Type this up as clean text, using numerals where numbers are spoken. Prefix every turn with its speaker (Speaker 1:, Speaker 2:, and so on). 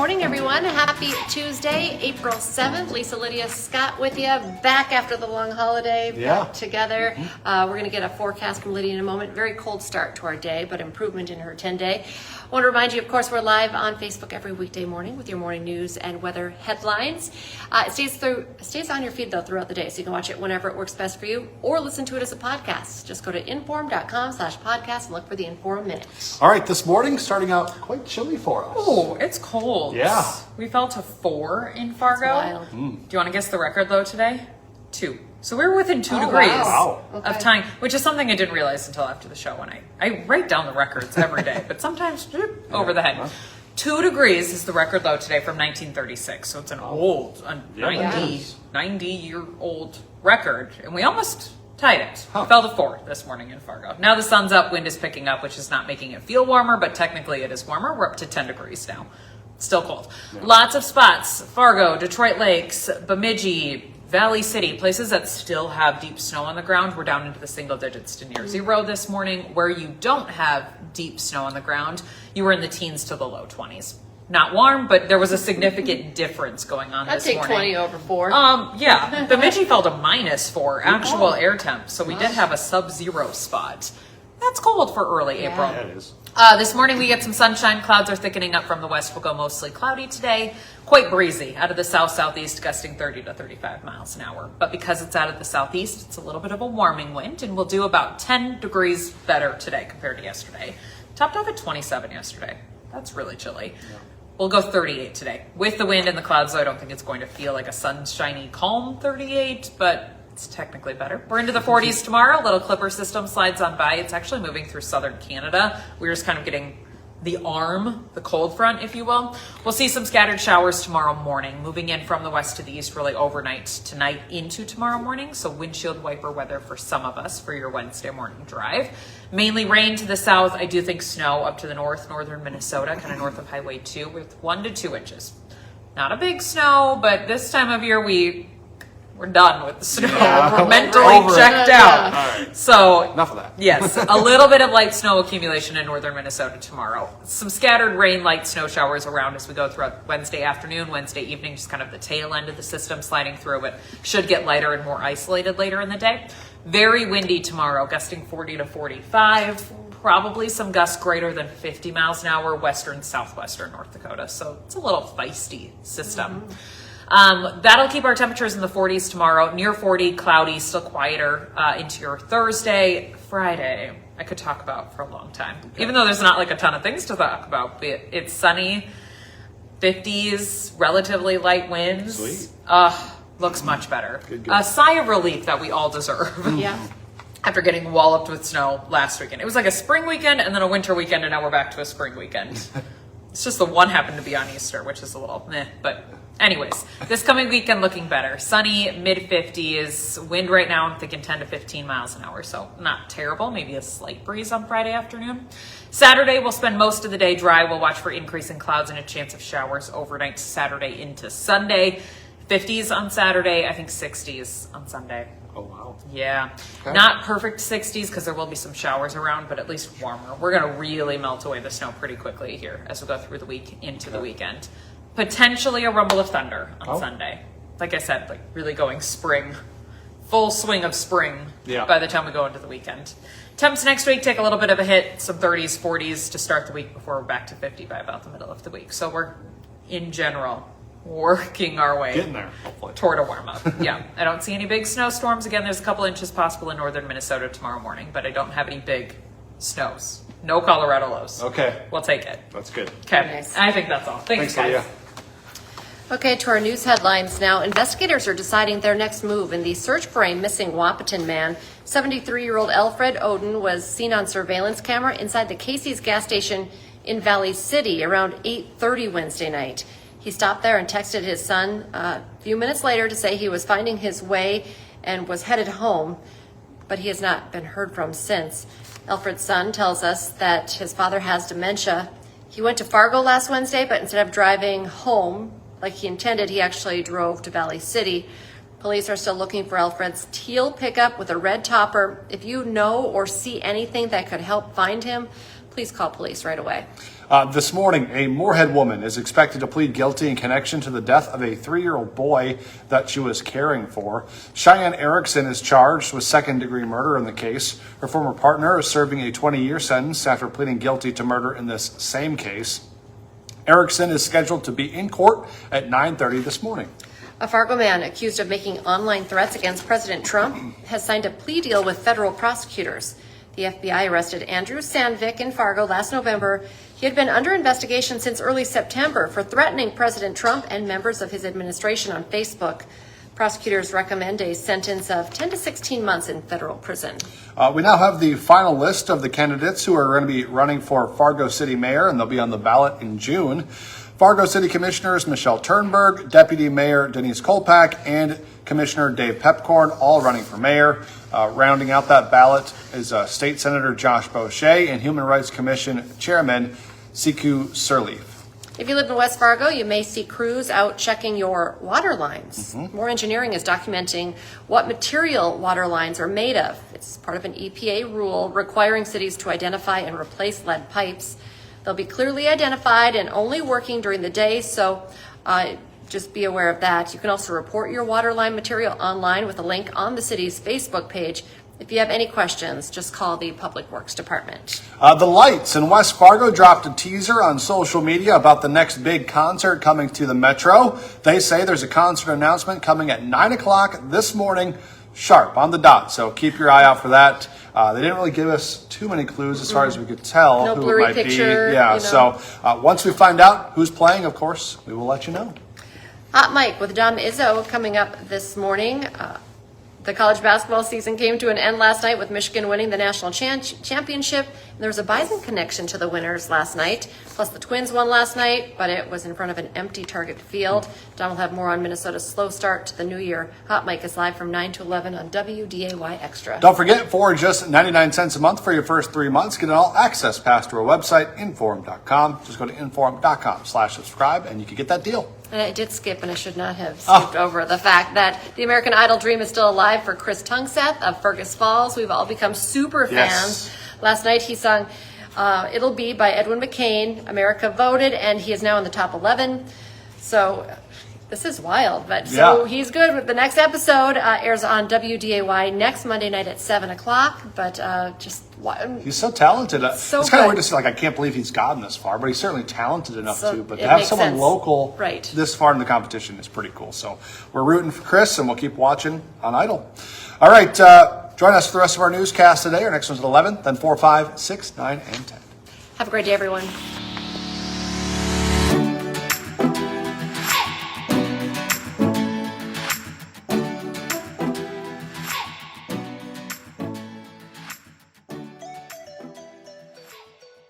Speaker 1: morning, everyone. Happy Tuesday, April 7th. Lisa, Lydia, Scott with you. Back after the long holiday. Back together. We're going to get a forecast from Lydia in a moment. Very cold start to our day, but improvement in her 10-day. I want to remind you, of course, we're live on Facebook every weekday morning with your morning news and weather headlines. It stays on your feed, though, throughout the day, so you can watch it whenever it works best for you or listen to it as a podcast. Just go to inform.com/podcast and look for the Inform Minute.
Speaker 2: All right, this morning starting out quite chilly for us.
Speaker 3: Oh, it's cold.
Speaker 2: Yeah.
Speaker 3: We fell to 4 in Fargo.
Speaker 1: That's wild.
Speaker 3: Do you want to guess the record low today? 2. So we were within 2 degrees of time, which is something I didn't realize until after the show when I write down the rerecords every day, but sometimes over the head. 2 degrees is the record low today from 1936. So it's an old, 90-year-old record. And we almost tied it. We fell to 4 this morning in Fargo. Now the sun's up, wind is picking up, which is not making it feel warmer, but technically it is warmer. We're up to 10 degrees now. Still cold. Lots of spots. Fargo, Detroit Lakes, Bemidji, Valley City, places that still have deep snow on the ground. We're down into the single digits to near zero this morning. Where you don't have deep snow on the ground, you were in the teens to the low 20s. Not warm, but there was a significant difference going on this morning.
Speaker 1: I'd take 20 over 4.
Speaker 3: Yeah. Bemidji fell to -4 actual air temp, so we did have a sub-zero spot. That's cold for early April.
Speaker 2: Yeah, it is.
Speaker 3: This morning we get some sunshine. Clouds are thickening up from the west. We'll go mostly cloudy today. Quite breezy out of the south-southeast, gusting 30 to 35 miles an hour. But because it's out of the southeast, it's a little bit of a warming wind, and we'll do about 10 degrees better today compared to yesterday. Topped off at 27 yesterday. That's really chilly. Yeah. We'll go 38 today. With the wind and the clouds, though, I don't think it's going to feel like a sunshiny, calm 38, but it's technically better. We're into the 40s tomorrow. Little clipper system slides on by. It's actually moving through southern Canada. We're just kind of getting the cold front, if you will. We'll see some scattered showers tomorrow morning, moving in from the west to the east really overnight tonight into tomorrow morning. So windshield wiper weather for some of us for your Wednesday morning drive. Mainly rain to the south. I do think snow up to the north, northern Minnesota, kind of north of Highway 2 with 1 to 2 inches. Not a big snow, but this time of year we're done with the snow.
Speaker 2: Yeah,
Speaker 3: we're mentally checked out.
Speaker 2: All right.
Speaker 3: So
Speaker 2: enough of that.
Speaker 3: Yes, a little bit of light snow accumulation in northern Minnesota tomorrow. Some scattered rain, light snow showers around as we go throughout Wednesday afternoon, Wednesday evening, just kind of the tail end of the system sliding through. It should get lighter and more isolated later in the day. Very windy tomorrow, gusting 40 to 45. Probably some gusts greater than 50 miles an hour, western, southwestern North Dakota. So it's a little feisty system. That'll keep our temperatures in the 40s tomorrow, near 40, cloudy, still quieter into your Thursday. Friday, I could talk about for a long time, even though there's not like a ton of things to talk about. It's sunny, 50s, relatively light winds.
Speaker 2: Sweet.
Speaker 3: Looks much better.
Speaker 2: Good.
Speaker 3: A sigh of relief that we all deserve.
Speaker 1: Yeah.
Speaker 3: After getting walloped with snow last weekend. It was like a spring weekend and then a winter weekend, and now we're back to a spring weekend. It's just the one happened to be on Easter, which is a little meh, but anyways, this coming weekend looking better. Sunny, mid-50s, wind right now, I'm thinking 10 to 15 miles an hour, so not terrible. Maybe a slight breeze on Friday afternoon. Saturday, we'll spend most of the day dry. We'll watch for increasing clouds and a chance of showers overnight Saturday into Sunday. 50s on Saturday, I think 60s on Sunday.
Speaker 2: Oh, wow.
Speaker 3: Yeah.
Speaker 2: Okay.
Speaker 3: Not perfect 60s because there will be some showers around, but at least warmer. We're going to really melt away the snow pretty quickly here as we go through the week into the weekend. Potentially a rumble of thunder on Sunday. Like I said, like really going spring, full swing of spring by the time we go into the weekend. Temps next week take a little bit of a hit, some 30s, 40s to start the week before we're back to 50 by about the middle of the week. So we're, in general, working our way
Speaker 2: Getting there, hopefully.
Speaker 3: toward a warm up. Yeah, I don't see any big snowstorms. Again, there's a couple inches possible in northern Minnesota tomorrow morning, but I don't have any big snows. No Colorado lows.
Speaker 2: Okay.
Speaker 3: We'll take it.
Speaker 2: That's good.
Speaker 3: Okay.
Speaker 1: Nice.
Speaker 3: I think that's all. Thanks guys.
Speaker 2: Lydia.
Speaker 1: Okay, to our news headlines now. Investigators are deciding their next move in the search for a missing Wahpeton man. 73-year-old Alfred Oden was seen on surveillance camera inside the Casey's gas station in Valley City around 8:30 Wednesday night. He stopped there and texted his son a few minutes later to say he was finding his way and was headed home, but he has not been heard from since. Alfred's son tells us that his father has dementia. He went to Fargo last Wednesday, but instead of driving home like he intended, he actually drove to Valley City. Police are still looking for Alfred's teal pickup with a red topper. If you know or see anything that could help find him, please call police right away.
Speaker 2: This morning, a Moorhead woman is expected to plead guilty in connection to the death of a 3-year-old boy that she was caring for. Cheyenne Erickson is charged with second-degree murder in the case. Her former partner is serving a 20-year sentence after pleading guilty to murder in this same case. Erickson is scheduled to be in court at 9:30 this morning.
Speaker 1: A Fargo man accused of making online threats against President Trump has signed a plea deal with federal prosecutors. The FBI arrested Andrew Sandvik in Fargo last November. He had been under investigation since early September for threatening President Trump and members of his administration on Facebook. Prosecutors recommend a sentence of 10 to 16 months in federal prison.
Speaker 2: We now have the final list of the candidates who are going to be running for Fargo City Mayor, and they'll be on the ballot in June. Fargo City Commissioners Michelle Turnberg, Deputy Mayor Denise Kolpak, and Commissioner Dave Pepcorn, all running for mayor. Rounding out that ballot is State Senator Josh Boucher and Human Rights Commission Chairman Siku Sirleaf.
Speaker 1: If you live in West Fargo, you may see crews out checking your water lines. More Engineering is documenting what material water lines are made of. It's part of an EPA rule requiring cities to identify and replace lead pipes. They'll be clearly identified and only working during the day, so just be aware of that. You can also report your water line material online with a link on the city's Facebook page. If you have any questions, just call the Public Works Department.
Speaker 2: The Lights in West Fargo dropped a teaser on social media about the next big concert coming to the Metro. They say there's a concert announcement coming at 9 o'clock this morning, sharp on the dot. So keep your eye out for that. They didn't really give us too many clues as far as we could tell
Speaker 1: No
Speaker 2: who
Speaker 1: blurry
Speaker 2: it might
Speaker 1: picture,
Speaker 2: be. Yeah,
Speaker 1: you know.
Speaker 2: So once we find out who's playing, of course, we will let you know.
Speaker 1: Hot Mike with Dom Izzo coming up this morning. The college basketball season came to an end last night with Michigan winning the national championship. And there was a Bison connection to the winners last night. Plus the Twins won last night, but it was in front of an empty Target field. Don will have more on Minnesota's slow start to the new year. Hot Mike is live from 9 to 11 on WDAY Extra.
Speaker 2: Don't forget, for just 99 cents a month for your first 3 months, get an all-access pass to our website, inform.com. Just go to inform.com/subscribe, and you can get that deal.
Speaker 1: And I did skip, and I should not have skipped over the fact that the American Idol dream is still alive for Chris Tungseth of Fergus Falls. We've all become super fans. Last night he sung It'll Be by Edwin McCain. America voted, and he is now in the top 11. So this is wild. But so he's good. With the next episode airs on WDAY next Monday night at 7 o'clock. But
Speaker 2: he's so talented.
Speaker 1: So
Speaker 2: it's kind of
Speaker 1: good.
Speaker 2: weird to see, like, I can't believe he's gotten this far, but he's certainly talented enough
Speaker 1: So
Speaker 2: to. But
Speaker 1: it
Speaker 2: to have
Speaker 1: makes
Speaker 2: someone
Speaker 1: sense.
Speaker 2: local
Speaker 1: Right.
Speaker 2: this far in the competition is pretty cool. So we're rooting for Chris, and we'll keep watching on Idol. All right, join us for the rest of our newscast today. Our next one's at 11, then 4, 5, 6, 9, and 10.
Speaker 1: Have a great day, everyone.